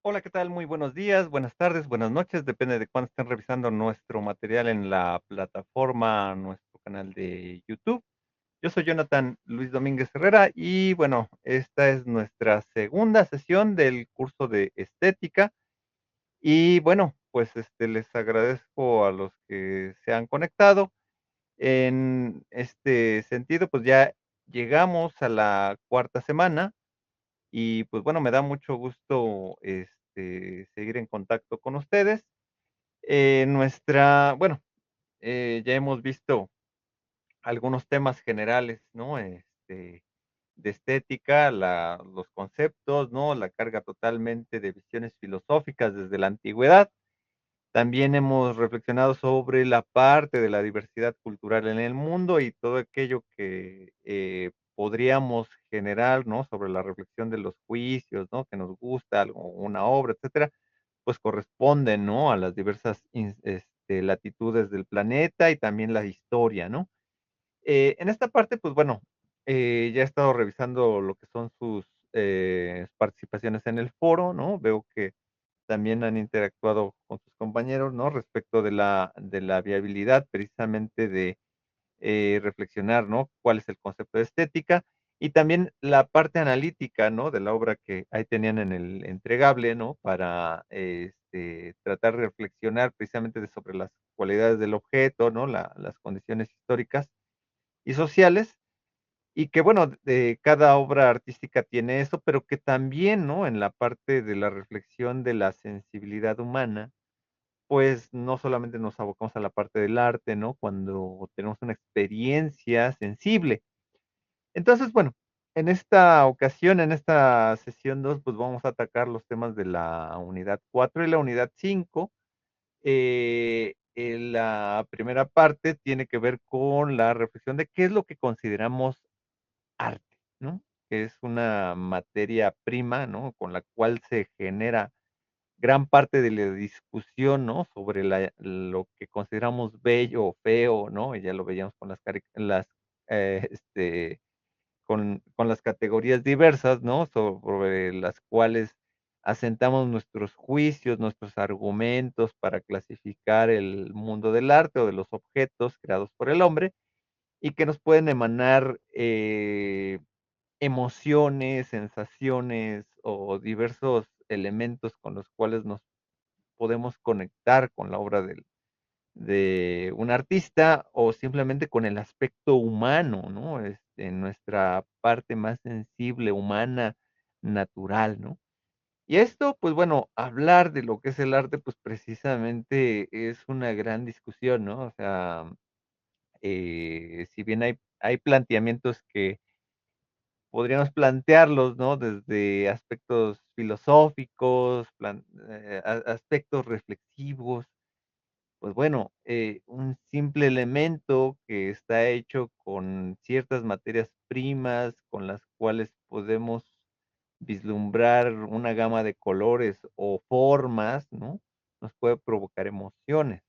Hola, ¿qué tal? Muy buenos días, buenas tardes, buenas noches, depende de cuándo estén revisando nuestro material en la plataforma, nuestro canal de YouTube. Yo soy Jonathan Luis Domínguez Herrera y bueno, esta es nuestra segunda sesión del curso de estética y bueno, pues les agradezco a los que se han conectado. En este sentido, pues ya llegamos a la cuarta semana y pues bueno, me da mucho gusto, seguir en contacto con ustedes. Bueno, ya hemos visto algunos temas generales, ¿no? De estética, los conceptos, ¿no? La carga totalmente de visiones filosóficas desde la antigüedad. También hemos reflexionado sobre la parte de la diversidad cultural en el mundo y todo aquello que podríamos generar, ¿no? Sobre la reflexión de los juicios, ¿no? Que nos gusta algo, una obra, etcétera, pues corresponden, ¿no? A las diversas latitudes del planeta y también la historia, ¿no? En esta parte, pues bueno, ya he estado revisando lo que son sus participaciones en el foro, ¿no? Veo que también han interactuado con sus compañeros, ¿no? Respecto de la viabilidad precisamente de reflexionar, ¿no? Cuál es el concepto de estética y también la parte analítica, ¿no? De la obra que ahí tenían en el entregable, ¿no? Para tratar de reflexionar precisamente sobre las cualidades del objeto, ¿no? Las condiciones históricas y sociales y que bueno, cada obra artística tiene eso, pero que también, ¿no? En la parte de la reflexión de la sensibilidad humana, pues, no solamente nos abocamos a la parte del arte, ¿no? Cuando tenemos una experiencia sensible. Entonces, bueno, en esta ocasión, en esta sesión 2, pues, vamos a atacar los temas de la unidad 4 y la unidad 5. En la primera parte tiene que ver con la reflexión de qué es lo que consideramos arte, ¿no? Que es una materia prima, ¿no? Con la cual se genera gran parte de la discusión, ¿no? Sobre lo que consideramos bello o feo, ¿no? Y ya lo veíamos con eh, este, con las categorías diversas, ¿no? Sobre las cuales asentamos nuestros juicios, nuestros argumentos para clasificar el mundo del arte o de los objetos creados por el hombre y que nos pueden emanar, emociones, sensaciones o diversos elementos con los cuales nos podemos conectar con la obra de un artista o simplemente con el aspecto humano, ¿no? Nuestra parte más sensible, humana, natural, ¿no? Y esto, pues bueno, hablar de lo que es el arte, pues precisamente es una gran discusión, ¿no? O sea, si bien hay planteamientos que podríamos plantearlos, ¿no? Desde aspectos filosóficos, aspectos reflexivos. Pues bueno, un simple elemento que está hecho con ciertas materias primas, con las cuales podemos vislumbrar una gama de colores o formas, ¿no? Nos puede provocar emociones.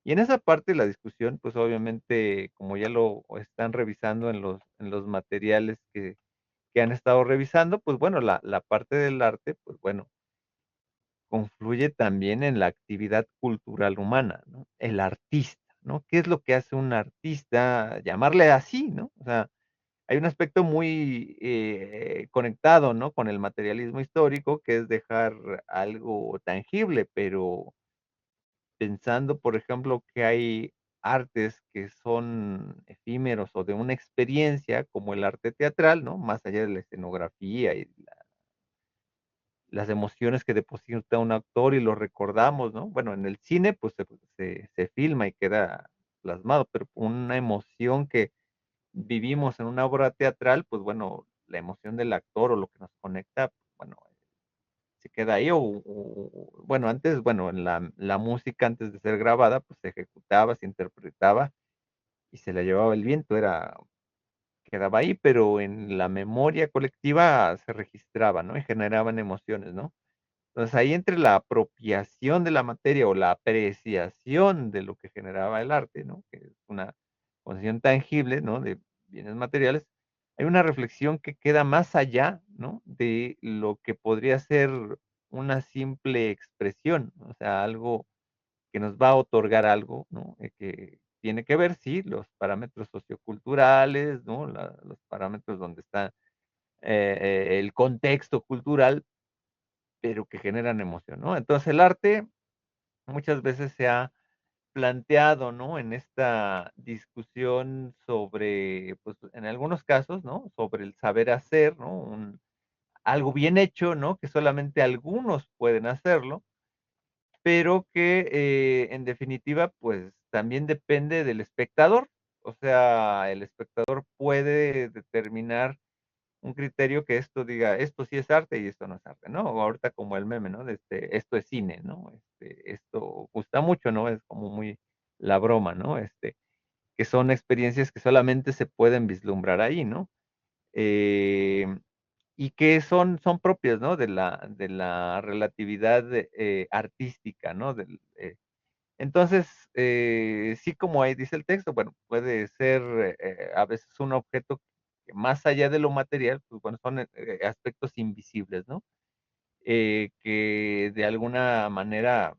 Y en esa parte la discusión, pues obviamente, como ya lo están revisando en los materiales que han estado revisando, pues bueno, la parte del arte, pues bueno, confluye también en la actividad cultural humana, ¿no? El artista, ¿no? ¿Qué es lo que hace un artista? Llamarle así, ¿no? O sea, hay un aspecto muy, conectado, ¿no? Con el materialismo histórico, que es dejar algo tangible, pero pensando, por ejemplo, que hay artes que son efímeros o de una experiencia, como el arte teatral, ¿no? Más allá de la escenografía y las emociones que deposita un actor y lo recordamos, ¿no? Bueno, en el cine, pues, se filma y queda plasmado, pero una emoción que vivimos en una obra teatral, pues, bueno, la emoción del actor o lo que nos conecta, bueno, se queda ahí, bueno, antes, bueno, en la música antes de ser grabada, pues, se ejecutaba, se interpretaba y se la llevaba el viento, quedaba ahí, pero en la memoria colectiva se registraba, ¿no? Y generaban emociones, ¿no? Entonces, ahí entre la apropiación de la materia o la apreciación de lo que generaba el arte, ¿no? Que es una condición tangible, ¿no? De bienes materiales, hay una reflexión que queda más allá, ¿no? De lo que podría ser una simple expresión, o sea, algo que nos va a otorgar algo, ¿no? Que tiene que ver, sí, los parámetros socioculturales, ¿no? Los parámetros donde está el contexto cultural, pero que generan emoción, ¿no? Entonces el arte muchas veces se ha planteado, ¿no? En esta discusión sobre, pues, en algunos casos, ¿no? Sobre el saber hacer, ¿no? Algo bien hecho, ¿no? Que solamente algunos pueden hacerlo, pero que en definitiva, pues también depende del espectador. O sea, el espectador puede determinar un criterio que esto diga, esto sí es arte y esto no es arte, ¿no? O ahorita como el meme, ¿no? De esto es cine, ¿no? Esto gusta mucho, ¿no? Es como muy la broma, ¿no? Que son experiencias que solamente se pueden vislumbrar ahí, ¿no? Eh, y que son propias, ¿no? De la relatividad artística, ¿no? Entonces, sí, como ahí dice el texto, bueno, puede ser a veces un objeto que más allá de lo material, pues bueno, son aspectos invisibles, ¿no? Que de alguna manera,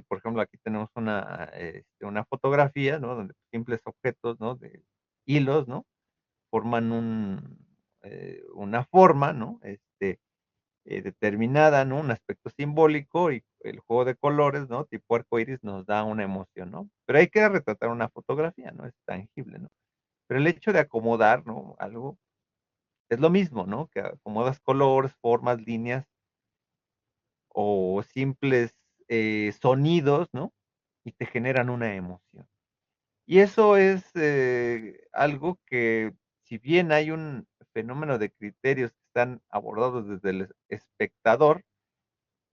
por ejemplo, aquí tenemos una fotografía, ¿no? Donde simples objetos, ¿no? De hilos, ¿no? Forman una forma, ¿no? Determinada, ¿no? Un aspecto simbólico y el juego de colores, ¿no? Tipo arcoíris nos da una emoción, ¿no? Pero hay que retratar una fotografía, ¿no? Es tangible, ¿no? Pero el hecho de acomodar, ¿no? Algo es lo mismo, ¿no? Que acomodas colores, formas, líneas o simples sonidos, ¿no? Y te generan una emoción. Y eso es algo que, si bien hay un fenómeno de criterios que están abordados desde el espectador,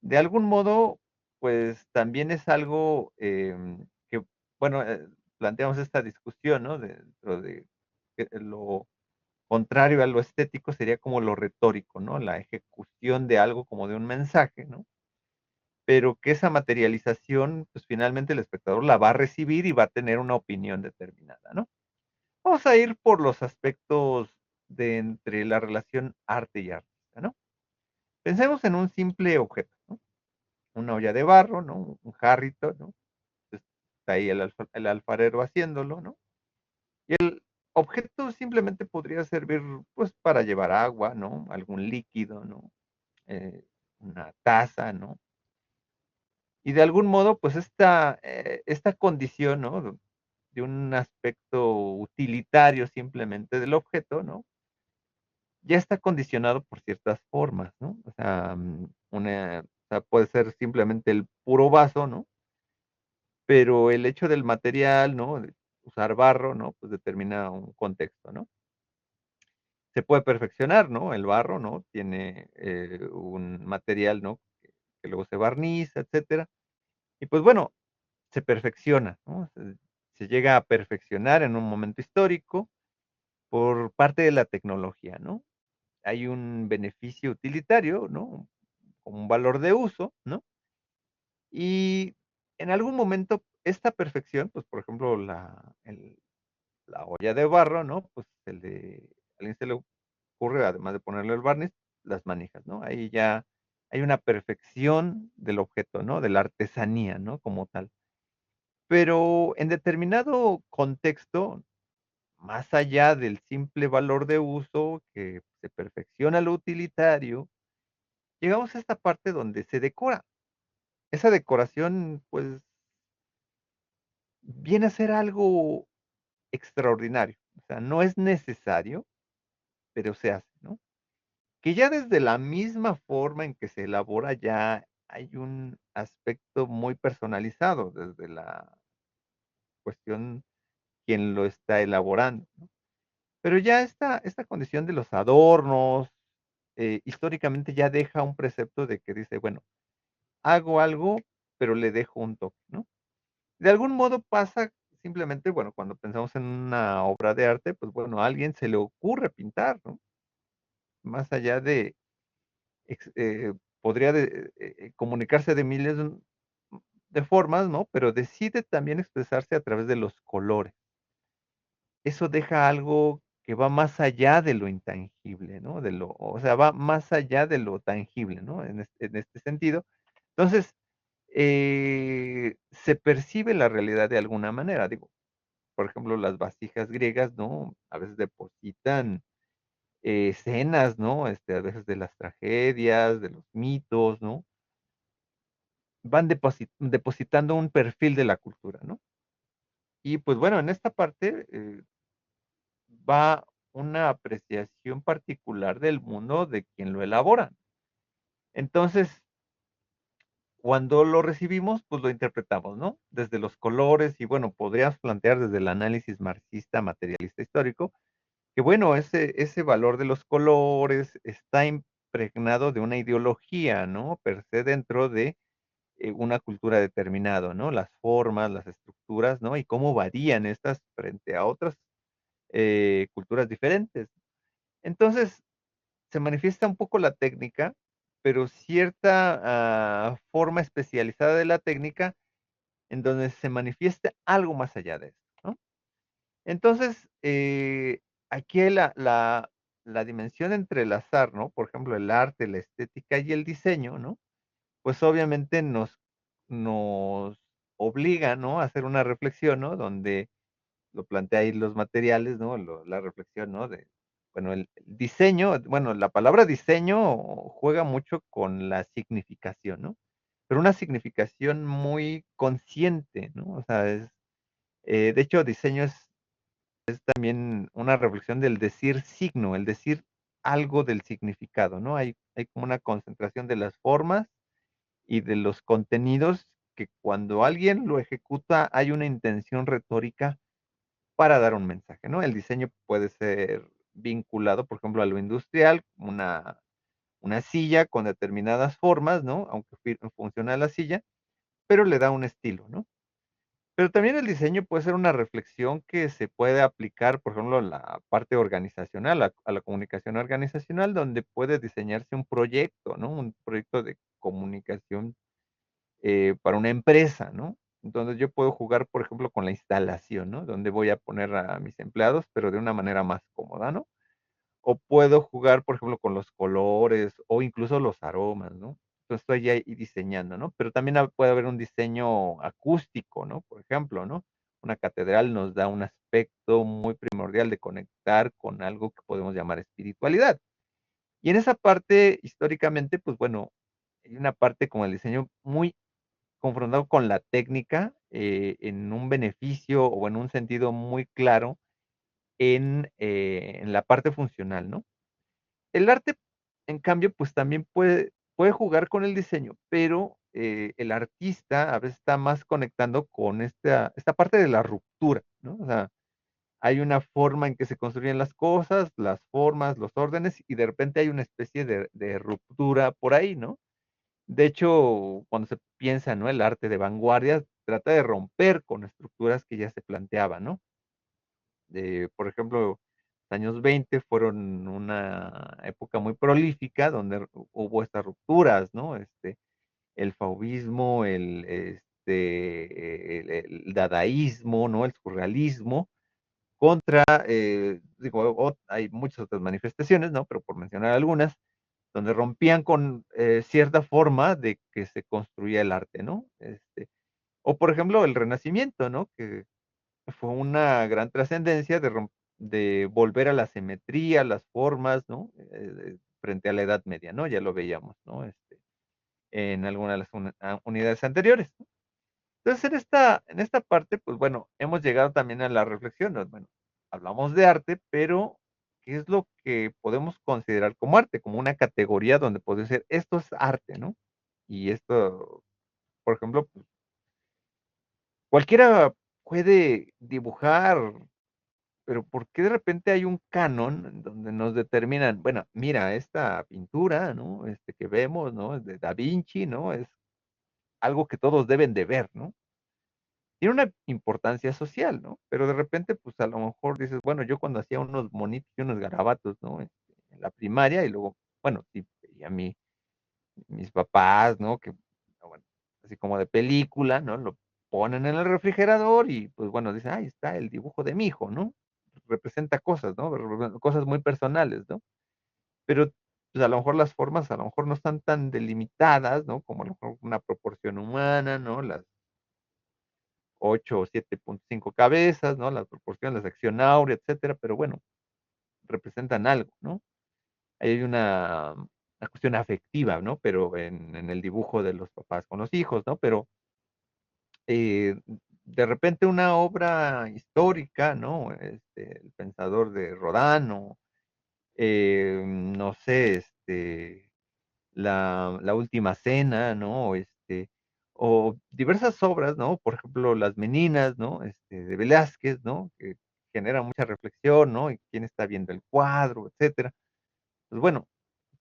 de algún modo, pues, también es algo, que, bueno, planteamos esta discusión, ¿no? Dentro de que lo contrario a lo estético sería como lo retórico, ¿no? La ejecución de algo como de un mensaje, ¿no? Pero que esa materialización, pues, finalmente el espectador la va a recibir y va a tener una opinión determinada, ¿no? Vamos a ir por los aspectos de entre la relación arte y artista, ¿no? Pensemos en un simple objeto, ¿no? Una olla de barro, ¿no? Un jarrito, ¿no? Pues, está ahí el alfarero haciéndolo, ¿no? Objeto simplemente podría servir, pues, para llevar agua, ¿no? Algún líquido, ¿no? Eh, una taza, ¿no? Y de algún modo, pues, esta condición, ¿no? De un aspecto utilitario simplemente del objeto, ¿no? Ya está condicionado por ciertas formas, ¿no? O sea, o sea, puede ser simplemente el puro vaso, ¿no? Pero el hecho del material, ¿no? De usar barro, ¿no? Pues determina un contexto, ¿no? Se puede perfeccionar, ¿no? El barro, ¿no? Tiene un material, ¿no? Que luego se barniza, etcétera. Y pues bueno, se perfecciona, ¿no? Se llega a perfeccionar en un momento histórico por parte de la tecnología, ¿no? Hay un beneficio utilitario, ¿no? Como un valor de uso, ¿no? Y en algún momento esta perfección, pues, por ejemplo, la olla de barro, ¿no? Pues, a alguien se le ocurre, además de ponerle el barniz, las manijas, ¿no? Ahí ya hay una perfección del objeto, ¿no? De la artesanía, ¿no? Como tal. Pero en determinado contexto, más allá del simple valor de uso que se perfecciona lo utilitario, llegamos a esta parte donde se decora. Esa decoración, pues, viene a ser algo extraordinario. O sea, no es necesario, pero se hace, ¿no? Que ya desde la misma forma en que se elabora ya hay un aspecto muy personalizado desde la cuestión quien lo está elaborando, ¿no? Pero ya esta condición de los adornos, históricamente ya deja un precepto de que dice, bueno, hago algo, pero le dejo un toque, ¿no? De algún modo pasa simplemente, bueno, cuando pensamos en una obra de arte, pues bueno, a alguien se le ocurre pintar, ¿no? Más allá de, ex podría comunicarse de miles de formas, ¿no? Pero decide también expresarse a través de los colores. Eso deja algo que va más allá de lo intangible, ¿no? O sea, va más allá de lo tangible, ¿no? En este sentido. Entonces, se percibe la realidad de alguna manera. Digo, por ejemplo, las vasijas griegas, ¿no? A veces depositan escenas, ¿no? A veces de las tragedias, de los mitos, ¿no? Van depositando un perfil de la cultura, ¿no? Y pues bueno, en esta parte va una apreciación particular del mundo de quien lo elabora. Entonces, cuando lo recibimos, pues lo interpretamos, ¿no? Desde los colores y bueno, podrías plantear desde el análisis marxista, materialista histórico, que bueno, ese valor de los colores está impregnado de una ideología, ¿no? Per se dentro de una cultura determinada, ¿no? Las formas, las estructuras, ¿no? Y cómo varían estas frente a otras culturas diferentes. Entonces, se manifiesta un poco la técnica, pero cierta forma especializada de la técnica en donde se manifiesta algo más allá de esto, ¿no? Entonces, aquí hay la dimensión entre el azar, ¿no? Por ejemplo, el arte, la estética y el diseño, ¿no? Pues obviamente nos obliga, ¿no? A hacer una reflexión, ¿no? Donde lo plantea ahí los materiales, ¿no? La reflexión, ¿no? De, bueno, el diseño, bueno, la palabra diseño juega mucho con la significación, ¿no? Pero una significación muy consciente, ¿no? O sea, de hecho, diseño es también una reflexión del decir signo, el decir algo del significado, ¿no? Hay como una concentración de las formas y de los contenidos que cuando alguien lo ejecuta hay una intención retórica para dar un mensaje, ¿no? El diseño puede ser vinculado, por ejemplo, a lo industrial, una silla con determinadas formas, ¿no? Aunque funciona la silla, pero le da un estilo, ¿no? Pero también el diseño puede ser una reflexión que se puede aplicar, por ejemplo, en la parte organizacional, a la comunicación organizacional, donde puede diseñarse un proyecto, ¿no? Un proyecto de comunicación para una empresa, ¿no? Entonces yo puedo jugar, por ejemplo, con la instalación, ¿no? Donde voy a poner a mis empleados, pero de una manera más cómoda, ¿no? O puedo jugar, por ejemplo, con los colores o incluso los aromas, ¿no? Entonces estoy ahí diseñando, ¿no? Pero también puede haber un diseño acústico, ¿no? Por ejemplo, ¿no? Una catedral nos da un aspecto muy primordial de conectar con algo que podemos llamar espiritualidad. Y en esa parte, históricamente, pues bueno, hay una parte como el diseño muy confrontado con la técnica, en un beneficio o en un sentido muy claro en la parte funcional, ¿no? El arte, en cambio, pues también puede jugar con el diseño, pero, el artista a veces está más conectando con esta parte de la ruptura, ¿no? O sea, hay una forma en que se construyen las cosas, las formas, los órdenes, y de repente hay una especie de ruptura por ahí, ¿no? De hecho, cuando se piensa, ¿no? El arte de vanguardia trata de romper con estructuras que ya se planteaban, ¿no? Por ejemplo, los años 20 fueron una época muy prolífica donde hubo estas rupturas, ¿no? El fauvismo, el dadaísmo, ¿no? El surrealismo contra, digo, hay muchas otras manifestaciones, ¿no? Pero por mencionar algunas, donde rompían con cierta forma de que se construía el arte, ¿no? O por ejemplo, el Renacimiento, ¿no? Que fue una gran trascendencia de volver a la simetría, las formas, ¿no? Frente a la Edad Media, ¿no? Ya lo veíamos, ¿no? En alguna de las unidades anteriores, ¿no? Entonces, en esta parte, pues bueno, hemos llegado también a la reflexión, ¿no? Bueno, hablamos de arte, pero ¿qué es lo que podemos considerar como arte? Como una categoría donde puede decir, esto es arte, ¿no? Y esto, por ejemplo, pues, cualquiera puede dibujar, pero ¿por qué de repente hay un canon en donde nos determinan, bueno, mira, esta pintura, ¿no? Que vemos, ¿no? Es de Da Vinci, ¿no? Es algo que todos deben de ver, ¿no? Tiene una importancia social, ¿no? Pero de repente, pues, a lo mejor dices, bueno, yo cuando hacía unos monitos y unos garabatos, ¿no? En la primaria y luego, bueno, sí, veía a mis papás, ¿no? Que, bueno, así como de película, ¿no? Lo ponen en el refrigerador y, pues, bueno, dicen: "Ahí está el dibujo de mi hijo", ¿no? representa cosas, ¿no? Cosas muy personales, ¿no? Pero, pues, a lo mejor las formas, a lo mejor no están tan delimitadas, ¿no? Como a lo mejor una proporción humana, ¿no? Las 8 o 7.5 cabezas, ¿no? Las proporciones, la sección áurea, etcétera, pero bueno, representan algo, ¿no? Ahí hay una cuestión afectiva, ¿no? Pero en el dibujo de los papás con los hijos, ¿no? Pero, eh, de repente una obra histórica, ¿no? El Pensador de Rodin, o, no sé, la Última Cena, ¿no? O diversas obras, ¿no? Por ejemplo, Las Meninas, ¿no? De Velázquez, ¿no? Que genera mucha reflexión, ¿no? Y quién está viendo el cuadro, etcétera. Pues bueno,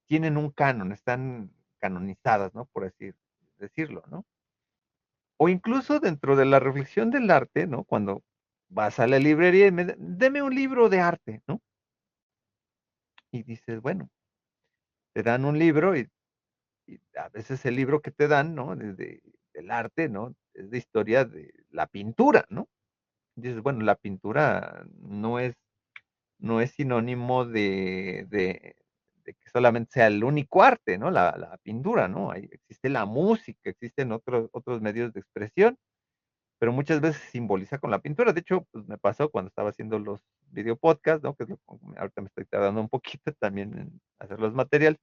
tienen un canon, están canonizadas, ¿no? Por así decirlo, ¿no? O incluso dentro de la reflexión del arte, ¿no? Cuando vas a la librería y deme un libro de arte, ¿no? Y dices, bueno, te dan un libro y a veces el libro que te dan, ¿no? Del arte, ¿no? Es de historia de la pintura, ¿no? Dices, bueno, la pintura no es sinónimo de que solamente sea el único arte, ¿no? La pintura, ¿no? Existe la música, existen otros medios de expresión, pero muchas veces simboliza con la pintura. De hecho, pues me pasó cuando estaba haciendo los video podcast, ¿no? Que es ahorita me estoy tardando un poquito también en hacer los materiales,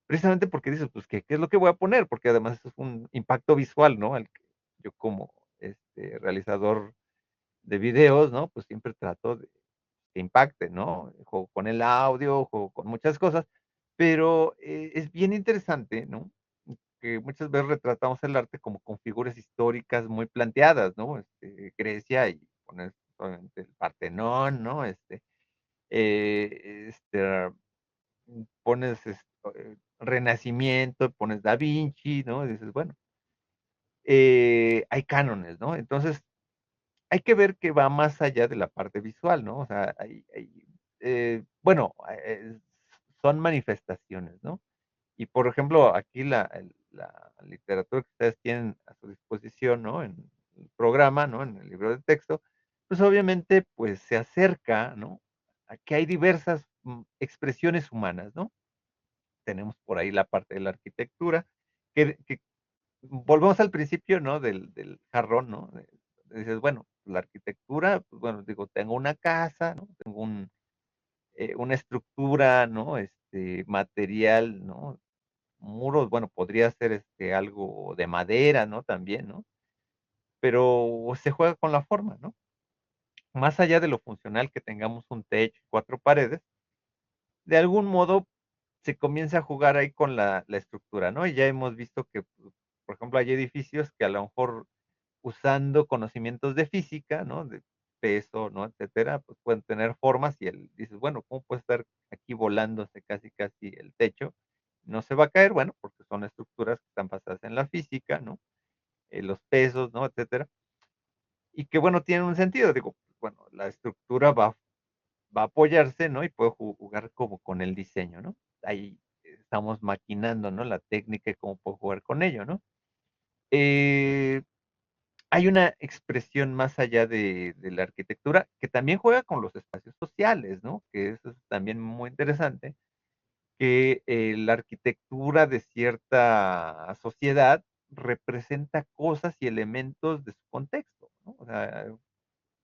precisamente porque dices, pues, ¿qué es lo que voy a poner? Porque además eso es un impacto visual, ¿no? El que yo como realizador de videos, ¿no? Pues siempre trato de que impacte, ¿no? Juego con el audio, juego con muchas cosas, pero es bien interesante, ¿no? Que muchas veces retratamos el arte como con figuras históricas muy planteadas, ¿no? Grecia y poner obviamente el Partenón, ¿no? Pones Renacimiento, pones Da Vinci, ¿no? Y dices, bueno, hay cánones, ¿no? Entonces, hay que ver que va más allá de la parte visual, ¿no? O sea, bueno, son manifestaciones, ¿no? Y por ejemplo, aquí la literatura que ustedes tienen a su disposición, ¿no? En el programa, ¿no? En el libro de texto, pues obviamente, pues se acerca, ¿no? A que hay diversas expresiones humanas, ¿no? Tenemos por ahí la parte de la arquitectura, que volvemos al principio, ¿no? Del jarrón, ¿no? Dices, bueno, la arquitectura, pues bueno, digo, tengo una casa, ¿no? Tengo una estructura, ¿no? Material, ¿no? Muros, bueno, podría ser algo de madera, ¿no? También, ¿no? Pero se juega con la forma, ¿no? Más allá de lo funcional que tengamos un techo y cuatro paredes, de algún modo se comienza a jugar ahí con la estructura, ¿no? Y ya hemos visto que, pues, por ejemplo, hay edificios que a lo mejor usando conocimientos de física, ¿no? De peso, ¿no? Etcétera, pues pueden tener formas y dices, bueno, ¿cómo puede estar aquí volándose casi casi el techo? No se va a caer, bueno, porque son estructuras que están basadas en la física, ¿no? Los pesos, ¿no? Etcétera. Y que bueno, tienen un sentido, digo, bueno, la estructura va a apoyarse, ¿no? Y puede jugar como con el diseño, ¿no? Ahí estamos maquinando, ¿no? La técnica y cómo puedo jugar con ello, ¿no? Eh, Hay una expresión más allá de la arquitectura que también juega con los espacios sociales, ¿no? Que eso es también muy interesante, que la arquitectura de cierta sociedad representa cosas y elementos de su contexto, ¿no? O sea,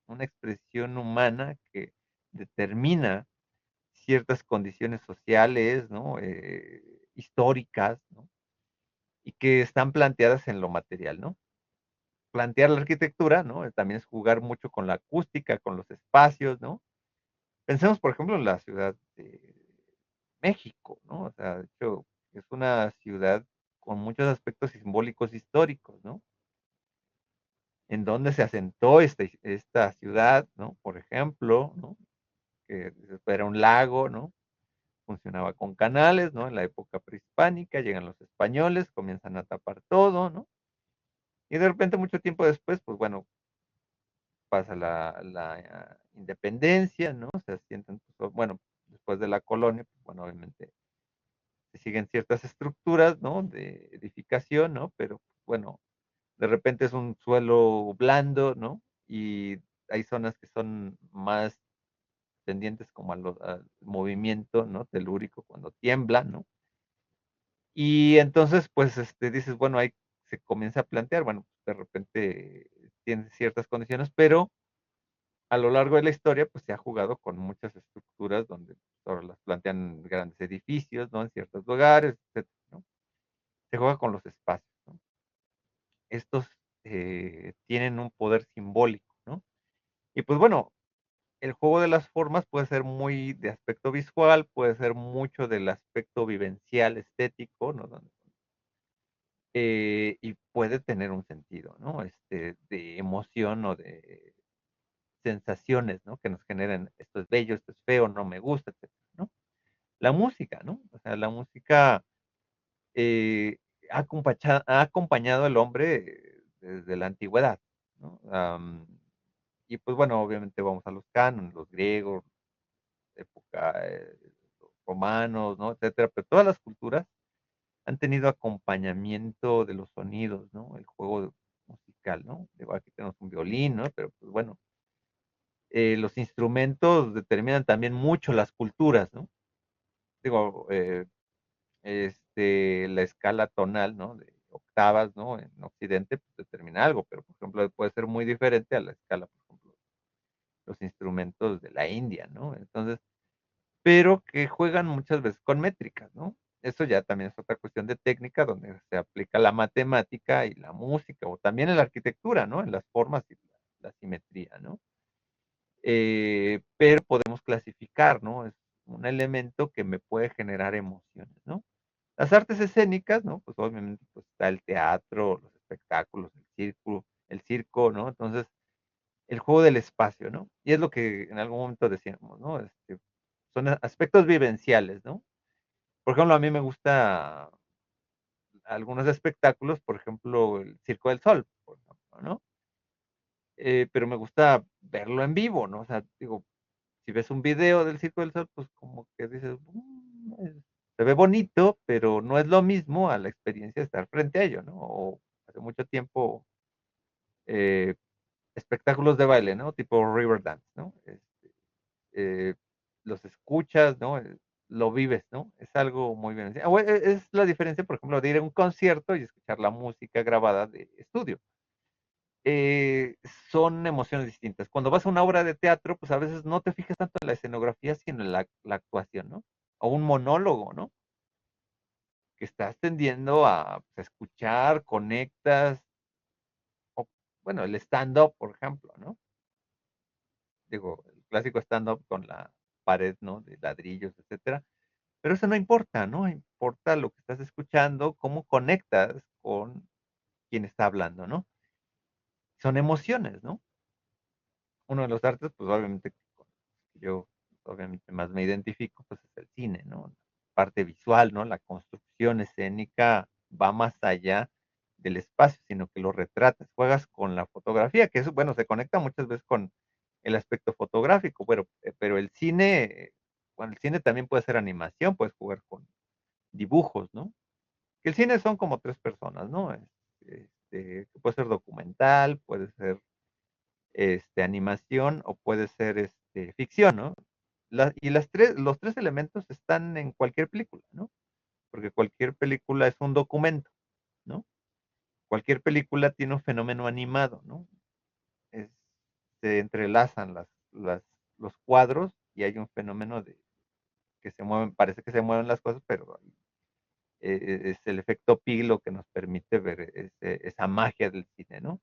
una expresión humana que determina ciertas condiciones sociales, ¿no? Históricas, ¿no? Y que están planteadas en lo material, ¿no? Plantear la arquitectura, ¿no? También es jugar mucho con la acústica, con los espacios, ¿no? Pensemos, por ejemplo, en la Ciudad de México, ¿no? O sea, de hecho, es una ciudad con muchos aspectos simbólicos históricos, ¿no? En donde se asentó esta ciudad, ¿no? Por ejemplo, ¿no? Que era un lago, ¿no? Funcionaba con canales, ¿no? En la época prehispánica, llegan los españoles, comienzan a tapar todo, ¿no? Y de repente, mucho tiempo después, pues bueno, pasa la independencia, ¿no? Se asientan, pues, bueno, después de la colonia, pues bueno, obviamente se siguen ciertas estructuras, ¿no? De edificación, ¿no? Pero bueno, de repente es un suelo blando, ¿no? Y hay zonas que son más tendientes como al movimiento, ¿no? Telúrico cuando tiembla, ¿no? Y entonces, pues, dices, bueno, ahí se comienza a plantear, bueno, de repente tiene ciertas condiciones, pero a lo largo de la historia, pues se ha jugado con muchas estructuras donde ahora las plantean grandes edificios, ¿no? En ciertos lugares, etcétera, ¿no? Se juega con los espacios, ¿no? Estos tienen un poder simbólico, ¿no? Y pues bueno, el juego de las formas puede ser muy de aspecto visual, puede ser mucho del aspecto vivencial, estético, ¿no? Y puede tener un sentido, ¿no? De emoción o de sensaciones, ¿no? Que nos generan, esto es bello, esto es feo, no me gusta, etcétera, ¿no? La música, ¿no? O sea, la música ha acompañado al hombre desde la antigüedad, ¿no? Y pues bueno, obviamente vamos a los cánones, los griegos, época, los romanos, ¿no? Etcétera, pero todas las culturas han tenido acompañamiento de los sonidos, ¿no? El juego musical, ¿no? Digo, aquí tenemos un violín, ¿no? Pero pues bueno, los instrumentos determinan también mucho las culturas, ¿no? Digo, la escala tonal, ¿no? De octavas, ¿no? En Occidente, pues determina algo, pero por ejemplo puede ser muy diferente a la escala, por ejemplo, los instrumentos de la India, ¿no? Entonces, pero que juegan muchas veces con métricas, ¿no? Eso ya también es otra cuestión de técnica donde se aplica la matemática y la música, o también en la arquitectura, ¿no? En las formas y la simetría, ¿no? Pero podemos clasificar, ¿no? Es un elemento que me puede generar emociones, ¿no? Las artes escénicas, ¿no? Pues obviamente pues, está el teatro, los espectáculos, el circo, ¿no? Entonces, el juego del espacio, ¿no? Y es lo que en algún momento decíamos, ¿no? Son aspectos vivenciales, ¿no? Por ejemplo, a mí me gusta algunos espectáculos, por ejemplo, el Circo del Sol, por ejemplo, ¿no? Pero me gusta verlo en vivo, ¿no? O sea, digo, si ves un video del Circo del Sol, pues como que dices, se ve bonito, pero no es lo mismo a la experiencia de estar frente a ello, ¿no? O hace mucho tiempo, eh, espectáculos de baile, ¿no? Tipo Riverdance, ¿no? Eh, los escuchas, ¿no? Lo vives, ¿no? Es algo muy bien. Es la diferencia, por ejemplo, de ir a un concierto y escuchar la música grabada de estudio. eh, Son emociones distintas. Cuando vas a una obra de teatro, pues a veces no te fijas tanto en la escenografía, sino en la actuación, ¿no? O un monólogo, ¿no? Que estás tendiendo a pues, escuchar, conectas, o bueno, el stand-up, por ejemplo, ¿no? Digo, el clásico stand-up con la pared, ¿no? De ladrillos, etcétera. Pero eso no importa, ¿no? Importa lo que estás escuchando, cómo conectas con quien está hablando, ¿no? Son emociones, ¿no? Uno de los artes, pues obviamente con que yo obviamente más me identifico, pues es el cine, ¿no? Parte visual, ¿no? La construcción escénica va más allá del espacio, sino que lo retratas, juegas con la fotografía, que eso, bueno, se conecta muchas veces con el aspecto fotográfico, pero el cine, bueno, el cine también puede ser animación, puedes jugar con dibujos, ¿no? Que el cine son como tres personas, ¿no? Puede ser documental, puede ser animación o puede ser ficción, ¿no? Y los tres elementos están en cualquier película, ¿no? Porque cualquier película es un documento, ¿no? Cualquier película tiene un fenómeno animado, ¿no? Es- Se entrelazan los cuadros y hay un fenómeno de que se mueven, parece que se mueven las cosas, pero es el efecto Pi lo que nos permite ver esa magia del cine, ¿no?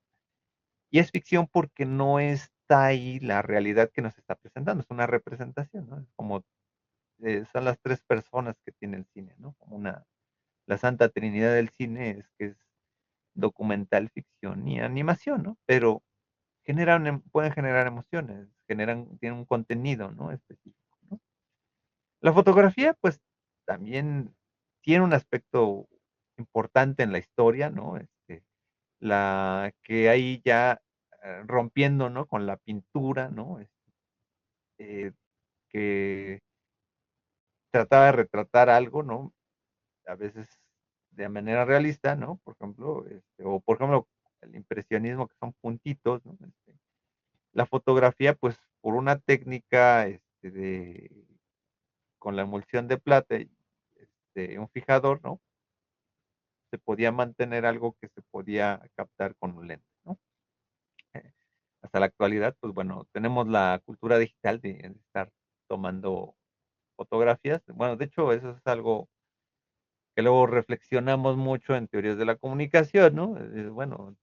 Y es ficción porque no está ahí la realidad que nos está presentando, es una representación, ¿no? Es como son las tres personas que tiene el cine, ¿no? Como la santa trinidad del cine es que es documental, ficción y animación, ¿no? Pero pueden generar emociones, tienen un contenido, ¿no? Específico, ¿no? La fotografía, pues, también tiene un aspecto importante en la historia, ¿no? La que ahí ya rompiendo, ¿no? Con la pintura, ¿no? Eh, que trataba de retratar algo, ¿no? A veces de manera realista, ¿no? Por ejemplo, o por ejemplo, el impresionismo, que son puntitos, ¿no? La fotografía, pues, por una técnica con la emulsión de plata y un fijador, ¿no? Se podía mantener algo que se podía captar con un lente, ¿no? Eh, Hasta la actualidad, pues bueno, tenemos la cultura digital de estar tomando fotografías. Bueno, de hecho, eso es algo que luego reflexionamos mucho en teorías de la comunicación, ¿no? Bueno,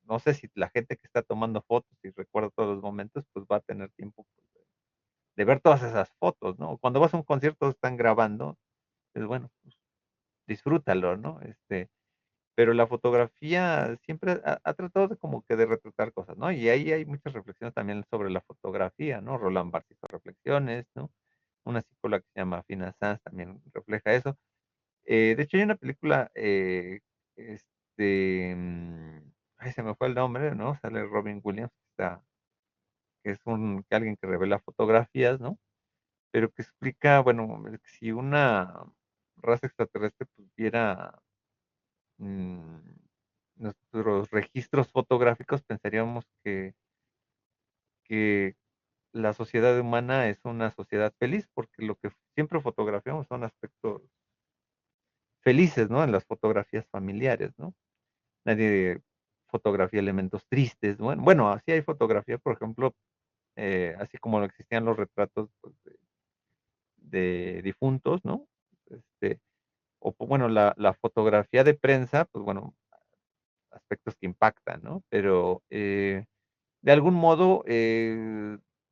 no sé si la gente que está tomando fotos y recuerda todos los momentos, pues va a tener tiempo pues, de ver todas esas fotos, ¿no? Cuando vas a un concierto están grabando, pues bueno, pues, disfrútalo, ¿no? Pero la fotografía siempre ha tratado de como que de retratar cosas, ¿no? Y ahí hay muchas reflexiones también sobre la fotografía, ¿no? Roland Barthes hizo reflexiones, ¿no? Una psicóloga que se llama Fina Sanz también refleja eso. De hecho, hay una película, ay, se me fue el nombre, ¿no? Sale Robin Williams, que es que alguien que revela fotografías, ¿no? Pero que explica, bueno, si una raza extraterrestre pues, viera mm, nuestros registros fotográficos, pensaríamos que la sociedad humana es una sociedad feliz, porque lo que siempre fotografiamos son aspectos felices, ¿no? En las fotografías familiares, ¿no? Nadie fotografía elementos tristes, ¿no? Bueno, así hay fotografía, por ejemplo, así como no existían los retratos pues, de difuntos, ¿no? Este, bueno, la fotografía de prensa, pues bueno, aspectos que impactan, ¿no? Pero de algún modo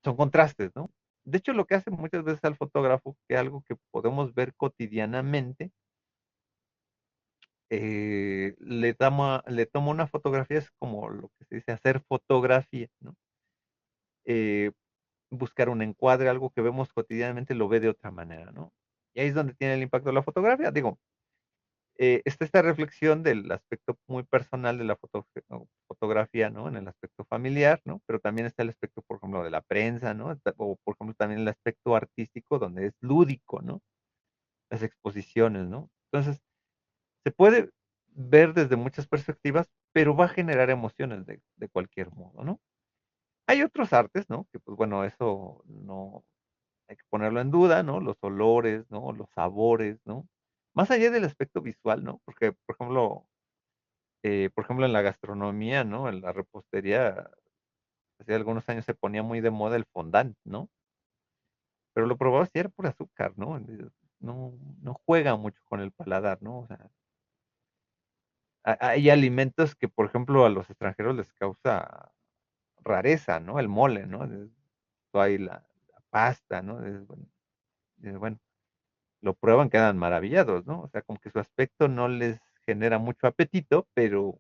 son contrastes, ¿no? De hecho, lo que hace muchas veces al fotógrafo, que algo que podemos ver cotidianamente, le toma una fotografía, es como lo que se dice hacer fotografía, ¿no? Eh, Buscar un encuadre, algo que vemos cotidianamente, lo ve de otra manera, ¿no? Y ahí es donde tiene el impacto de la fotografía. Digo, está esta reflexión del aspecto muy personal de la fotografía, ¿no? En el aspecto familiar, ¿no? Pero también está el aspecto, por ejemplo, de la prensa, ¿no? O, por ejemplo, también el aspecto artístico, donde es lúdico, ¿no? Las exposiciones, ¿no? Entonces, se puede ver desde muchas perspectivas, pero va a generar emociones de cualquier modo, ¿no? Hay otros artes, ¿no? Que, pues, bueno, eso no hay que ponerlo en duda, ¿no? Los olores, ¿no? Los sabores, ¿no? Más allá del aspecto visual, ¿no? Porque, por ejemplo, en la gastronomía, ¿no? En la repostería, hace algunos años se ponía muy de moda el fondant, ¿no? Pero lo probabas y era por azúcar, ¿no? No, no juega mucho con el paladar, ¿no? O sea, hay alimentos que, por ejemplo, a los extranjeros les causa rareza, ¿no? El mole, ¿no? Hay la pasta, ¿no? Bueno, lo prueban, quedan maravillados, ¿no? O sea, como que su aspecto no les genera mucho apetito, pero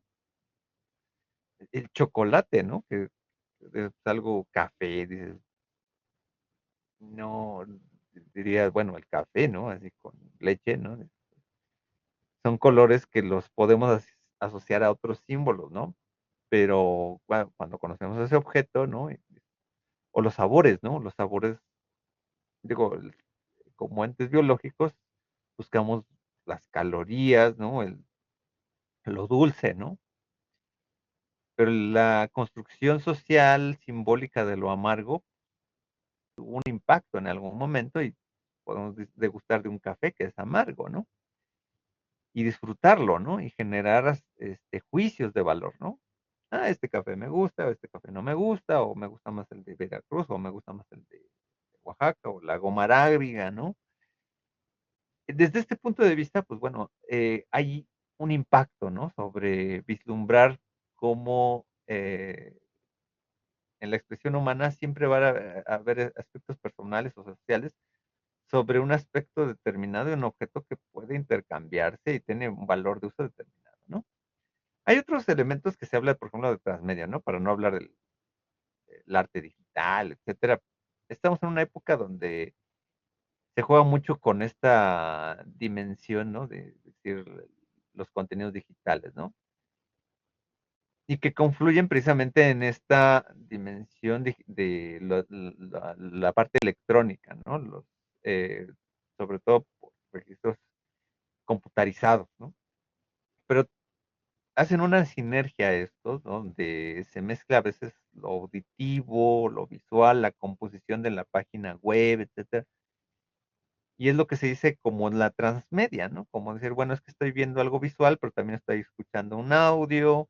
el chocolate, ¿no? Que es algo café, dices, no, dirías, bueno, el café, ¿no? Así con leche, ¿no? Son colores que los podemos asociar a otros símbolos, ¿no? Pero cuando conocemos ese objeto, ¿no? O los sabores, ¿no? Los sabores, digo, como entes biológicos, buscamos las calorías, ¿no? Lo dulce, ¿no? Pero la construcción social simbólica de lo amargo tuvo un impacto en algún momento y podemos degustar de un café que es amargo, ¿no? Y disfrutarlo, ¿no? Y generar juicios de valor, ¿no? Ah, este café me gusta, o este café no me gusta, o me gusta más el de Veracruz, o me gusta más el de Oaxaca, o la gomarábriga, ¿no? Desde este punto de vista, pues bueno, hay un impacto, ¿no? Sobre vislumbrar cómo en la expresión humana siempre va a haber aspectos personales o sociales sobre un aspecto determinado de un objeto que puede intercambiarse y tiene un valor de uso determinado, ¿no? Hay otros elementos que se habla, por ejemplo, de transmedia, ¿no? Para no hablar del arte digital, etcétera. Estamos en una época donde se juega mucho con esta dimensión, ¿no? De decir los contenidos digitales, ¿no? Y que confluyen precisamente en esta dimensión de la parte electrónica, ¿no? Eh, Sobre todo por registros computarizados, ¿no? Pero hacen una sinergia estos, ¿no? Donde se mezcla a veces lo auditivo, lo visual, la composición de la página web, etcétera. Y es lo que se dice como la transmedia, ¿no? Como decir, bueno, es que estoy viendo algo visual, pero también estoy escuchando un audio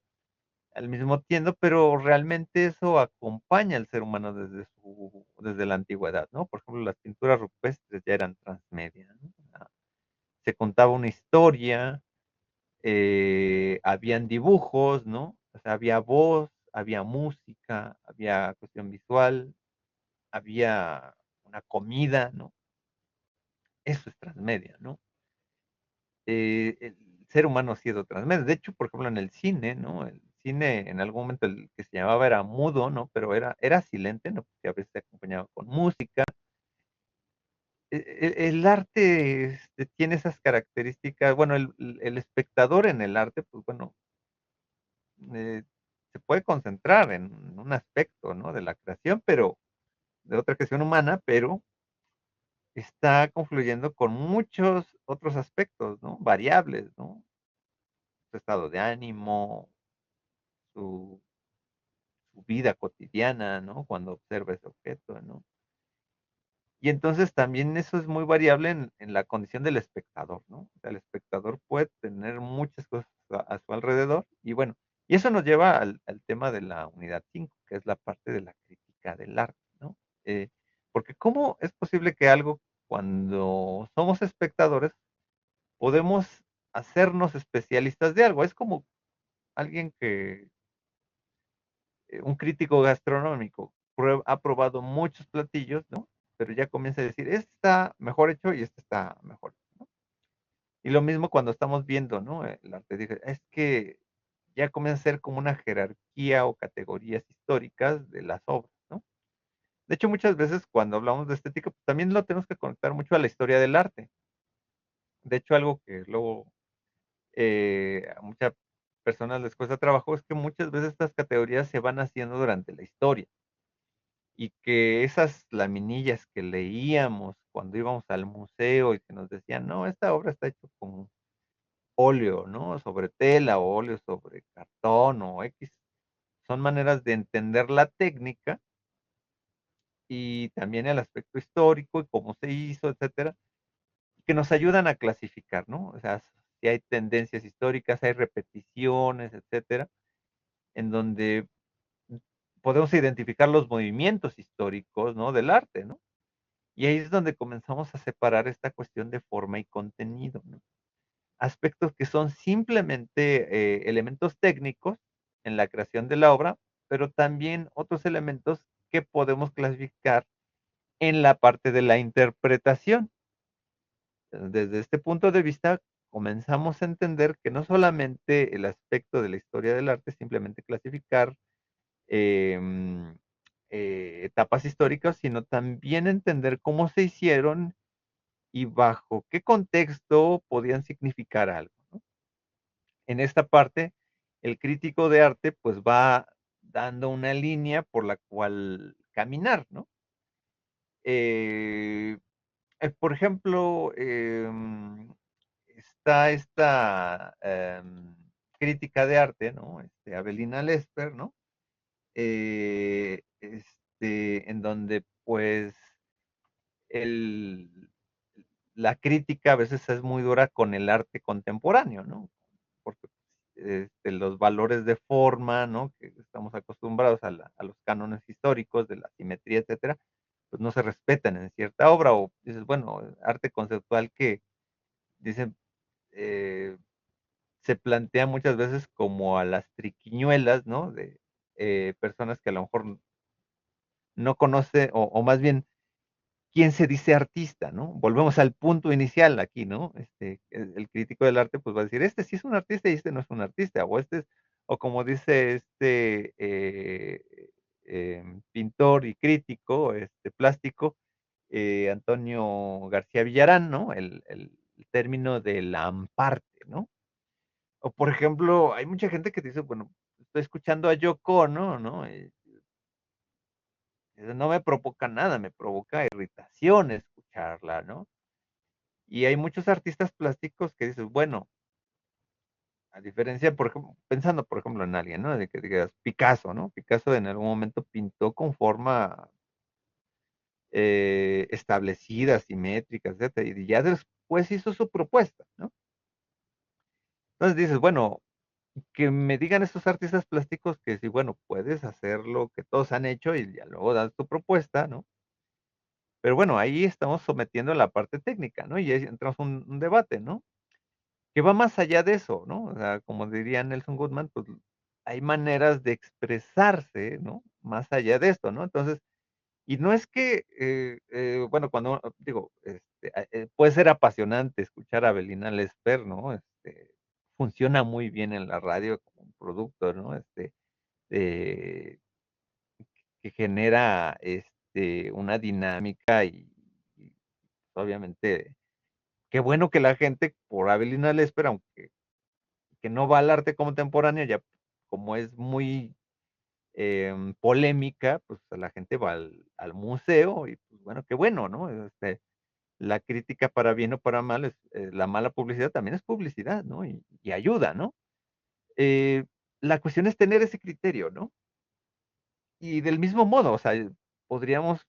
al mismo tiempo, pero realmente eso acompaña al ser humano desde la antigüedad, ¿no? Por ejemplo, las pinturas rupestres ya eran transmedia, ¿no? Se contaba una historia, habían dibujos, ¿no? O sea, había voz, había música, había cuestión visual, había una comida, ¿no? Eso es transmedia, ¿no? El ser humano ha sido transmedia. De hecho, por ejemplo, en el cine, ¿no? El cine en algún momento el que se llamaba era mudo, ¿no? Pero era silente, ¿no? Porque a veces se acompañaba con música. El arte tiene esas características. Bueno, el espectador en el arte, pues bueno, eh, se puede concentrar en un aspecto, ¿no? De la creación, pero de otra creación humana, pero está confluyendo con muchos otros aspectos, ¿no? Variables, ¿no? Su estado de ánimo, su, su vida cotidiana, ¿no? Cuando observa ese objeto, ¿no? Y entonces también eso es muy variable en la condición del espectador, ¿no? O sea, el espectador puede tener muchas cosas a su alrededor y bueno, y eso nos lleva al tema de la unidad 5, que es la parte de la crítica del arte, ¿no? Eh, Porque ¿cómo es posible que algo, cuando somos espectadores, podemos hacernos especialistas de algo? Es como alguien que un crítico gastronómico ha probado muchos platillos, ¿no? Pero ya comienza a decir, este está mejor hecho y este está mejor hecho, ¿no? Y lo mismo cuando estamos viendo, ¿no? El arte, dice, es que ya comienza a ser como una jerarquía o categorías históricas de las obras, ¿no? De hecho, muchas veces cuando hablamos de estética, pues, también lo tenemos que conectar mucho a la historia del arte. De hecho, algo que luego a muchas personas les cuesta trabajo es que muchas veces estas categorías se van haciendo durante la historia. Y que esas laminillas que leíamos cuando íbamos al museo y que nos decían, no, esta obra está hecha con óleo, ¿no? Sobre tela o óleo sobre cartón o X. Son maneras de entender la técnica y también el aspecto histórico y cómo se hizo, etcétera, que nos ayudan a clasificar, ¿no? O sea, si hay tendencias históricas, hay repeticiones, etcétera, en donde podemos identificar los movimientos históricos, ¿no? Del arte, ¿no? Y ahí es donde comenzamos a separar esta cuestión de forma y contenido, ¿no? Aspectos que son simplemente elementos técnicos en la creación de la obra, pero también otros elementos que podemos clasificar en la parte de la interpretación. Desde este punto de vista, comenzamos a entender que no solamente el aspecto de la historia del arte es simplemente clasificar em, etapas históricas, sino también entender cómo se hicieron y bajo qué contexto podían significar algo, ¿no? En esta parte, el crítico de arte pues va dando una línea por la cual caminar, ¿no? Eh, por ejemplo, está esta crítica de arte, ¿no? Avelina Lesper, ¿no? En donde pues el, la crítica a veces es muy dura con el arte contemporáneo, ¿no? Porque los valores de forma, ¿no? Que estamos acostumbrados a los cánones históricos de la simetría, etcétera, pues no se respetan en cierta obra, o dices, bueno, arte conceptual que dicen, eh, se plantea muchas veces como a las triquiñuelas, ¿no? De personas que a lo mejor no conoce, o más bien quién se dice artista, ¿no? Volvemos al punto inicial aquí, ¿no? El crítico del arte pues va a decir, este sí es un artista y este no es un artista, o este es, o como dice pintor y crítico, plástico, Antonio García Villarán, ¿no? El término de la amparte, ¿no? O por ejemplo, hay mucha gente que dice, bueno, estoy escuchando a Yoko Ono, ¿no? No me provoca nada, me provoca irritación escucharla, ¿no? Y hay muchos artistas plásticos que dices, bueno, A diferencia, por ejemplo, pensando, por ejemplo, en alguien, ¿no? De que digas Picasso, ¿no? Picasso en algún momento pintó con forma establecida, simétrica, etcétera, y ya después hizo su propuesta, ¿no? Entonces dices, bueno, que me digan estos artistas plásticos que sí, bueno, puedes hacer lo que todos han hecho y ya luego das tu propuesta, ¿no? Pero bueno, ahí estamos sometiendo la parte técnica, ¿no? Y ahí entramos un debate, ¿no? Que va más allá de eso, ¿no? O sea, como diría Nelson Goodman, pues hay maneras de expresarse, ¿no? Más allá de esto, ¿no? Entonces, y no es que, bueno, cuando digo, puede ser apasionante escuchar a Belinda Lesper, ¿no? Funciona muy bien en la radio como un producto, ¿no? Eh, que genera, una dinámica y obviamente, qué bueno que la gente por Avelina Lesper, aunque que no va al arte contemporáneo, ya como es muy polémica, pues la gente va al museo y pues bueno, qué bueno, ¿no? La crítica para bien o para mal, la mala publicidad también es publicidad, ¿no? Y ayuda, ¿no? Eh, la cuestión es tener ese criterio, ¿no? Y del mismo modo, o sea, podríamos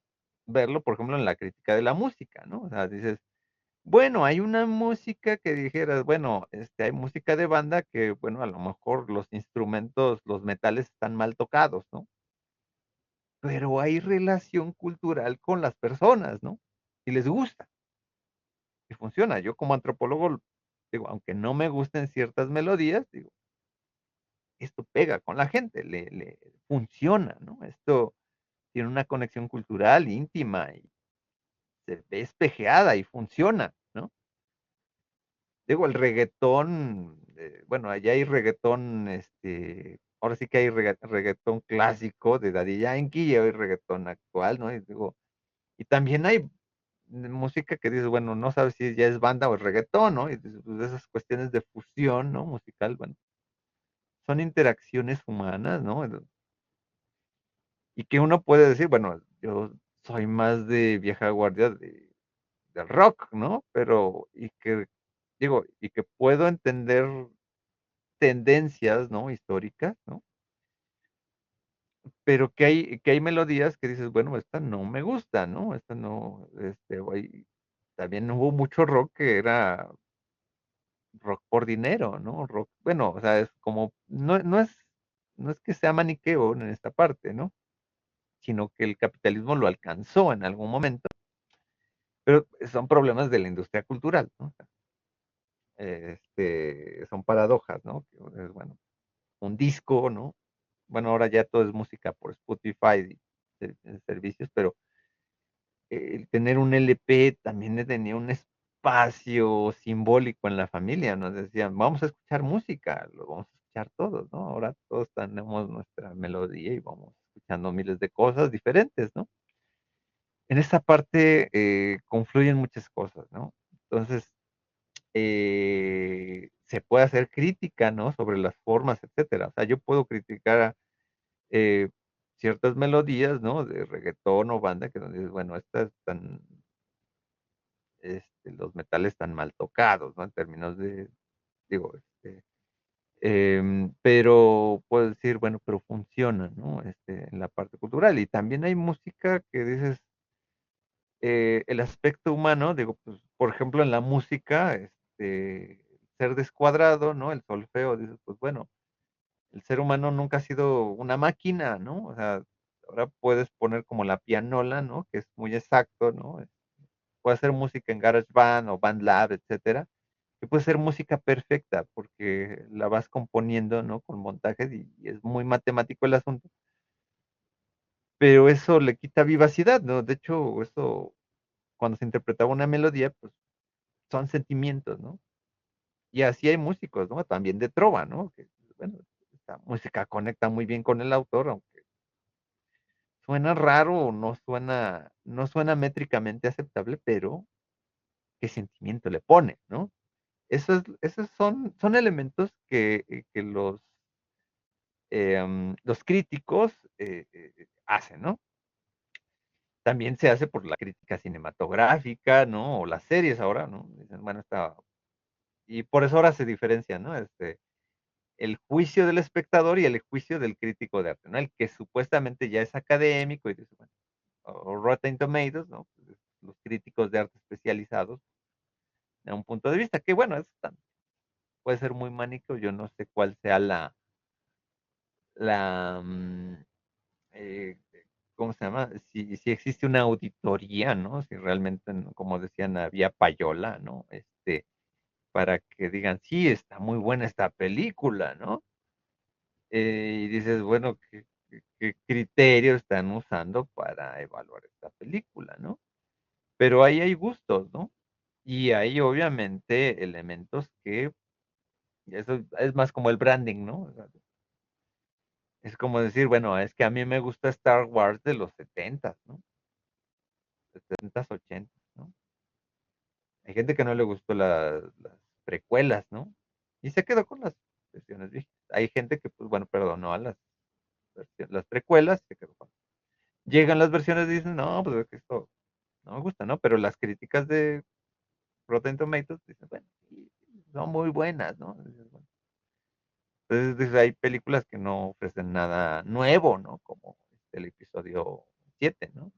verlo, por ejemplo, en la crítica de la música, ¿no? O sea, dices, bueno, hay una música que dijeras, bueno, hay música de banda que, bueno, a lo mejor los instrumentos, los metales están mal tocados, ¿no? Pero hay relación cultural con las personas, ¿no? Y les gusta, y funciona. Yo como antropólogo, digo, aunque no me gusten ciertas melodías, digo, esto pega con la gente, le funciona, ¿no? Esto tiene una conexión cultural íntima y se ve espejeada y funciona, ¿no? Digo, el reggaetón, bueno, allá hay reggaetón, ahora sí que hay reggaetón clásico de Daddy Yankee y hay reggaetón actual, ¿no? Y digo, y también hay música que dices, bueno, no sabes si ya es banda o es reggaetón, ¿no? Y dices, pues, esas cuestiones de fusión, ¿no? Musical, bueno, son interacciones humanas, ¿no? Y que uno puede decir, bueno, yo soy más de vieja guardia del rock, ¿no? Pero, y que, digo, y que puedo entender tendencias, ¿no? Históricas, ¿no? Pero que hay melodías que dices, bueno, esta no me gusta, ¿no? Esta no, también hubo mucho rock que era rock por dinero, ¿no? Rock, bueno, o sea, es como, no es que sea maniqueo en esta parte, ¿no? Sino que el capitalismo lo alcanzó en algún momento, pero son problemas de la industria cultural, ¿no? Son paradojas, ¿no? Bueno, un disco, ¿no? Bueno, ahora ya todo es música por Spotify y servicios, pero el tener un LP también tenía un espacio simbólico en la familia. Nos decían, vamos a escuchar música, lo vamos a escuchar todos, ¿no? Ahora todos tenemos nuestra melodía y vamos escuchando miles de cosas diferentes, ¿no? En esa parte confluyen muchas cosas, ¿no? Entonces, se puede hacer crítica, ¿no? Sobre las formas, etcétera. O sea, yo puedo criticar eh, ciertas melodías, ¿no? De reggaetón o banda que donde dices, bueno, estas están, los metales están mal tocados, ¿no? En términos de, digo, pero puedo decir, bueno, pero funciona, ¿no? En la parte cultural. Y también hay música que dices, el aspecto humano, digo, pues, por ejemplo, en la música, ser descuadrado, ¿no? El solfeo, dices, pues bueno, el ser humano nunca ha sido una máquina, ¿no? O sea, ahora puedes poner como la pianola, ¿no? Que es muy exacto, ¿no? Puede hacer música en GarageBand o BandLab, etcétera, que puede ser música perfecta porque la vas componiendo, ¿no? Con montajes y es muy matemático el asunto, pero eso le quita vivacidad, ¿no? De hecho, eso, cuando se interpretaba una melodía, pues son sentimientos, ¿no? Y así hay músicos, ¿no? También de trova, ¿no? Que, bueno, esta música conecta muy bien con el autor, aunque suena raro, no suena métricamente aceptable, pero qué sentimiento le pone, ¿no? Esos son elementos que los críticos hacen, ¿no? También se hace por la crítica cinematográfica, ¿no? O las series ahora, ¿no? Dicen, bueno, y por eso ahora se diferencian, ¿no? el juicio del espectador y el juicio del crítico de arte, ¿no? El que supuestamente ya es académico y dice, bueno, o Rotten Tomatoes, ¿no? Pues, los críticos de arte especializados, de un punto de vista, que bueno, puede ser muy mánico, yo no sé cuál sea la, eh, ¿cómo se llama? Si existe una auditoría, ¿no? Si realmente, ¿no? Como decían, había payola, ¿no? Para que digan, sí, está muy buena esta película, ¿no? Y dices, bueno, ¿qué criterio están usando para evaluar esta película, ¿no? Pero ahí hay gustos, ¿no? Y hay obviamente elementos que, eso es más como el branding, ¿no? O sea, es como decir, bueno, es que a mí me gusta Star Wars de los 70, ¿no? 70, 80, ¿no? Hay gente que no le gustó las precuelas, ¿no? Y se quedó con las versiones viejas. Hay gente que, pues bueno, perdonó a las precuelas, se quedó con. Llegan las versiones y dicen, no, pues es que esto no me gusta, ¿no? Pero las críticas de Rotten Tomatoes dicen, bueno, sí, son muy buenas, ¿no? Bueno, entonces dices, hay películas que no ofrecen nada nuevo, ¿no? Como el episodio 7, ¿no?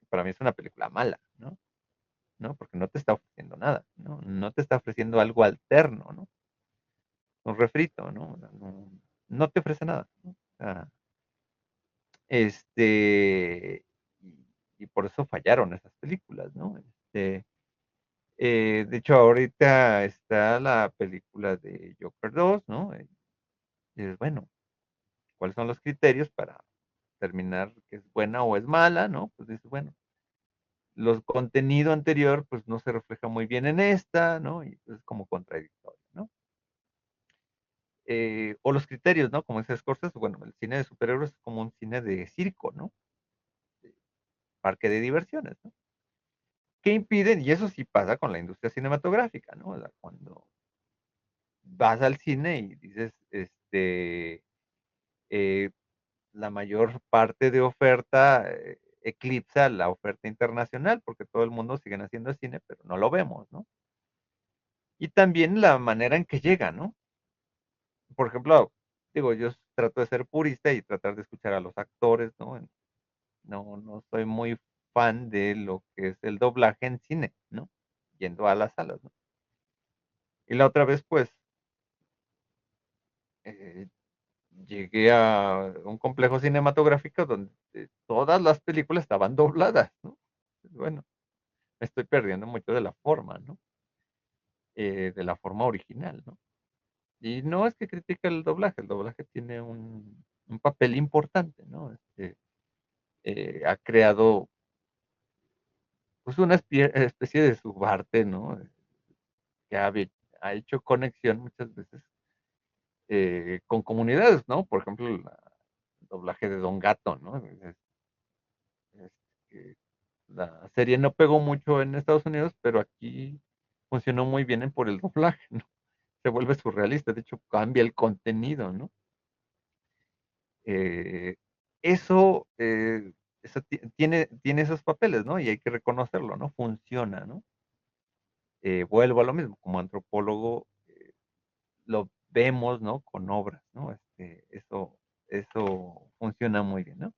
Para mí es una película mala, ¿no? ¿No? Porque no te está ofreciendo nada, ¿no? No te está ofreciendo algo alterno, ¿no? Un refrito, ¿no? No te ofrece nada, ¿no? O sea, este, y, y por eso fallaron esas películas, ¿no? De hecho, ahorita está la película de Joker 2, ¿no? Y dices, bueno, ¿cuáles son los criterios para determinar que es buena o es mala, ¿no? Pues dices, bueno, los contenido anterior, pues no se refleja muy bien en esta, ¿no? Y es como contradictorio, ¿no? O los criterios, ¿no? Como dice Scorsese, bueno, el cine de superhéroes es como un cine de circo, ¿no? De parque de diversiones, ¿no? ¿Qué impiden? Y eso sí pasa con la industria cinematográfica, ¿no? O sea, cuando vas al cine y dices, eh, la mayor parte de oferta eclipsa la oferta internacional, porque todo el mundo sigue haciendo cine, pero no lo vemos, ¿no? Y también la manera en que llega, ¿no? Por ejemplo, digo, yo trato de ser purista y tratar de escuchar a los actores, ¿no? No soy muy fan de lo que es el doblaje en cine, ¿no? Yendo a las salas, ¿no? Y la otra vez, pues, eh, llegué a un complejo cinematográfico donde todas las películas estaban dobladas, ¿no? Bueno, me estoy perdiendo mucho de la forma, ¿no? De la forma original, ¿no? Y no es que critique el doblaje tiene un papel importante, ¿no? Ha creado, pues, una especie de subarte, ¿no? Que ha hecho conexión muchas veces con comunidades, ¿no? Por ejemplo, el doblaje de Don Gato, ¿no? Es que la serie no pegó mucho en Estados Unidos, pero aquí funcionó muy bien por el doblaje, ¿no? Se vuelve surrealista, de hecho cambia el contenido, ¿no? Eh, eso tiene esos papeles, ¿no? Y hay que reconocerlo, ¿no? Funciona, ¿no? Vuelvo a lo mismo, como antropólogo lo vemos, ¿no? Con obras, ¿no? Eso funciona muy bien, ¿no?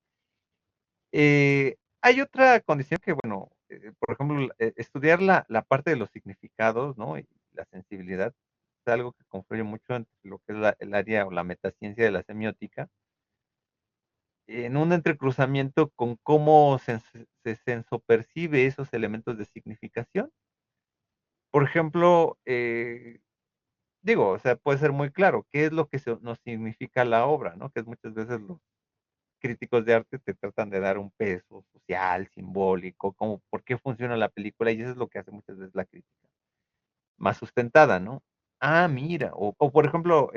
Hay otra condición que, bueno, por ejemplo, estudiar la parte de los significados, ¿no? Y la sensibilidad es algo que confluye mucho entre lo que es el área o la metaciencia de la semiótica, en un entrecruzamiento con cómo se sensopercibe esos elementos de significación. Por ejemplo, digo, o sea, puede ser muy claro, ¿qué es lo que nos significa la obra, ¿no? Que es muchas veces los críticos de arte te tratan de dar un peso social, simbólico, como por qué funciona la película, y eso es lo que hace muchas veces la crítica, más sustentada, ¿no? Ah, mira, o por ejemplo,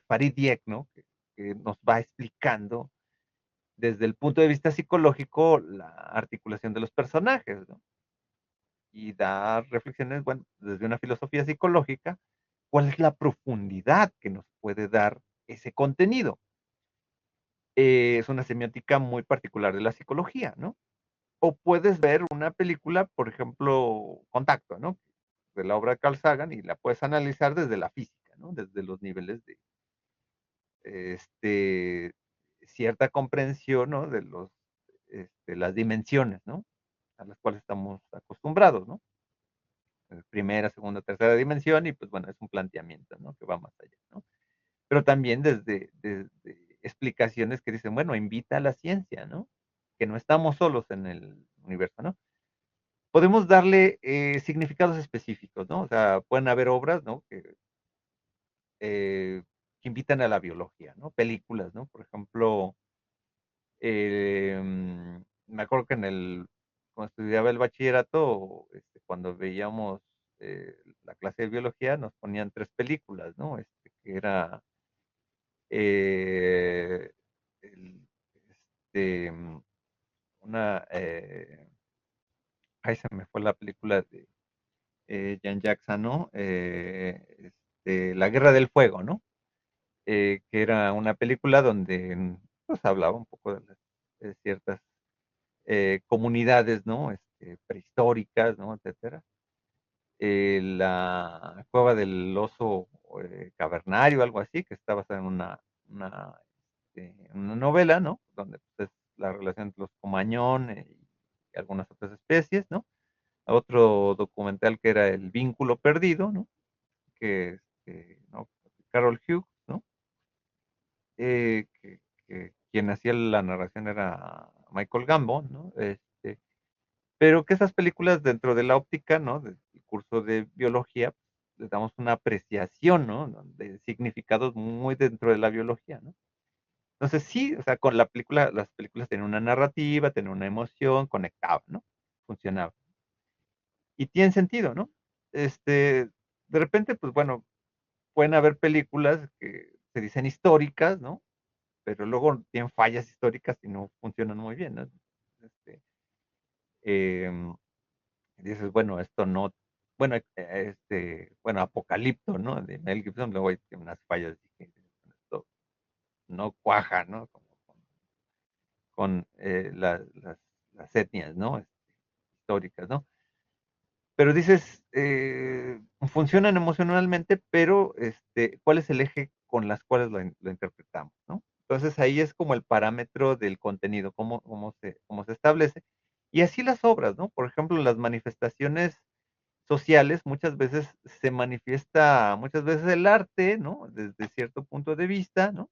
Farid Dieck, ¿no? Que nos va explicando desde el punto de vista psicológico la articulación de los personajes, ¿no? Y da reflexiones, bueno, desde una filosofía psicológica, ¿cuál es la profundidad que nos puede dar ese contenido? Es una semiótica muy particular de la psicología, ¿no? O puedes ver una película, por ejemplo, Contacto, ¿no? De la obra de Carl Sagan y la puedes analizar desde la física, ¿no? Desde los niveles de este, cierta comprensión, ¿no? De las dimensiones, ¿no? A las cuales estamos acostumbrados, ¿no? Primera, segunda, tercera dimensión, y pues bueno, es un planteamiento, ¿no? Que va más allá, ¿no? Pero también desde explicaciones que dicen, bueno, invita a la ciencia, ¿no? Que no estamos solos en el universo, ¿no? Podemos darle significados específicos, ¿no? O sea, pueden haber obras, ¿no? Que invitan a la biología, ¿no? Películas, ¿no? Por ejemplo, me acuerdo que cuando estudiaba el bachillerato, cuando veíamos la clase de biología, nos ponían tres películas, ¿no? Que era eh, el- este, mm, una, ahí se me fue la película de Jean Jackson, ¿no? La Guerra del Fuego, ¿no? Que era una película donde pues hablaba un poco de ciertas comunidades, ¿no? Prehistóricas, ¿no? Etcétera. La cueva del oso cavernario, algo así, que está basada en una, una novela, ¿no? Donde pues, es la relación entre los Comañón y algunas otras especies, ¿no? Otro documental que era El vínculo perdido, ¿no? ¿No? Carol Hughes, ¿no? Eh, que, que quien hacía la narración era Michael Gambon, ¿no? Pero que esas películas dentro de la óptica, ¿no? Del curso de biología, les damos una apreciación, ¿no? De significados muy dentro de la biología, ¿no? Entonces sí, o sea, con la película, las películas tienen una narrativa, tienen una emoción, conectaban, ¿no? Funcionaba. Y tienen sentido, ¿no? De repente, pues bueno, pueden haber películas que se dicen históricas, ¿no? Pero luego tienen fallas históricas y no funcionan muy bien, ¿no? Este, em, Dices, bueno, esto no, bueno, bueno, Apocalipto, ¿no? De Mel Gibson, luego hay unas fallas, dije, esto no cuaja, ¿no? Con las etnias, ¿no? Históricas, ¿no? Pero dices, funcionan emocionalmente, pero ¿cuál es el eje con las cuales lo interpretamos, ¿no? Entonces ahí es como el parámetro del contenido, cómo se establece. Y así las obras, ¿no? Por ejemplo, las manifestaciones sociales muchas veces se manifiesta, muchas veces el arte, ¿no? Desde cierto punto de vista, ¿no?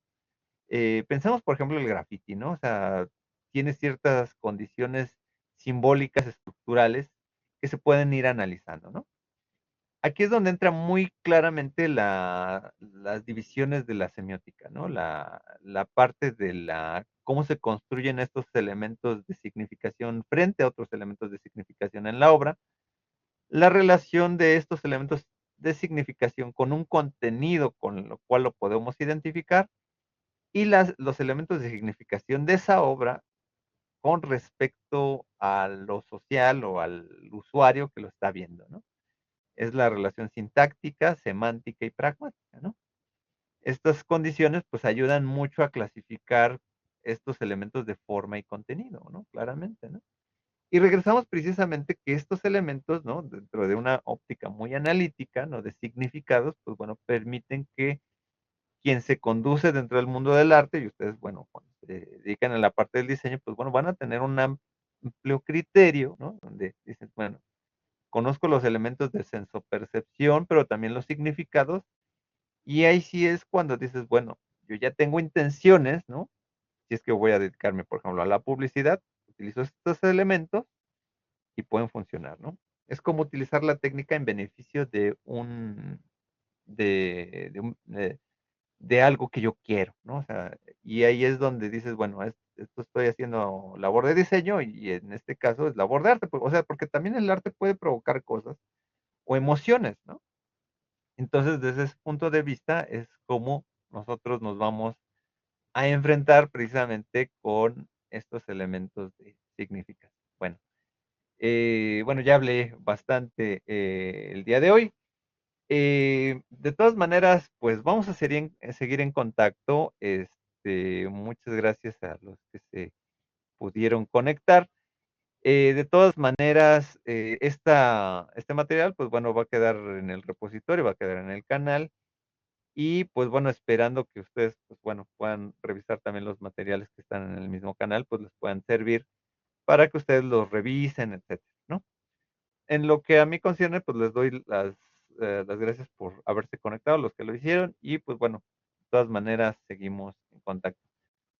Pensamos, por ejemplo, el graffiti, ¿no? O sea, tiene ciertas condiciones simbólicas, estructurales, que se pueden ir analizando, ¿no? Aquí es donde entra muy claramente las divisiones de la semiótica, ¿no? La parte de cómo se construyen estos elementos de significación frente a otros elementos de significación en la obra, la relación de estos elementos de significación con un contenido con lo cual lo podemos identificar y los elementos de significación de esa obra con respecto a lo social o al usuario que lo está viendo, ¿no? Es la relación sintáctica, semántica y pragmática, ¿no? Estas condiciones pues ayudan mucho a clasificar estos elementos de forma y contenido, ¿no? Claramente, ¿no? Y regresamos precisamente que estos elementos, ¿no? Dentro de una óptica muy analítica, ¿no? De significados, pues bueno, permiten que quien se conduce dentro del mundo del arte, y ustedes, bueno, cuando se dedican a la parte del diseño, pues bueno, van a tener un amplio criterio, ¿no? Donde dicen, bueno, conozco los elementos de sensopercepción, pero también los significados, y ahí sí es cuando dices, bueno, yo ya tengo intenciones, ¿no? Si es que voy a dedicarme, por ejemplo, a la publicidad, utilizo estos elementos y pueden funcionar, ¿no? Es como utilizar la técnica en beneficio de algo que yo quiero, ¿no? O sea, y ahí es donde dices, bueno, esto estoy haciendo labor de diseño y en este caso es labor de arte, o sea, porque también el arte puede provocar cosas o emociones, ¿no? Entonces, desde ese punto de vista es como nosotros nos vamos a enfrentar precisamente con estos elementos de significación. Bueno, ya hablé bastante el día de hoy. De todas maneras, pues vamos a seguir en contacto. Muchas gracias a los que se pudieron conectar. De todas maneras, este material, pues bueno, va a quedar en el repositorio, va a quedar en el canal. y pues bueno, esperando que ustedes, pues bueno, puedan revisar también los materiales que están en el mismo canal, pues les puedan servir para que ustedes los revisen, etcétera, ¿no? En lo que a mí concierne, pues les doy las gracias por haberse conectado, los que lo hicieron, y pues bueno, de todas maneras seguimos en contacto.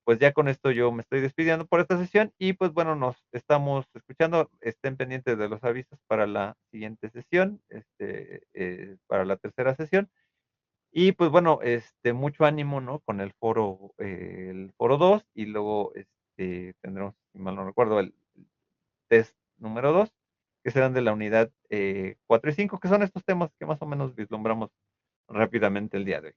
Pues ya con esto yo me estoy despidiendo por esta sesión y pues bueno, nos estamos escuchando. Estén pendientes de los avisos para la siguiente sesión, para la tercera sesión. Y pues bueno, mucho ánimo, ¿no? Con el foro 2 y luego tendremos, si mal no recuerdo, el test número 2 que serán de la unidad 4 y 5 que son estos temas que más o menos vislumbramos rápidamente el día de hoy.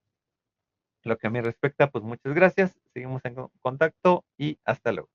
Lo que a mí respecta, pues muchas gracias, seguimos en contacto y hasta luego.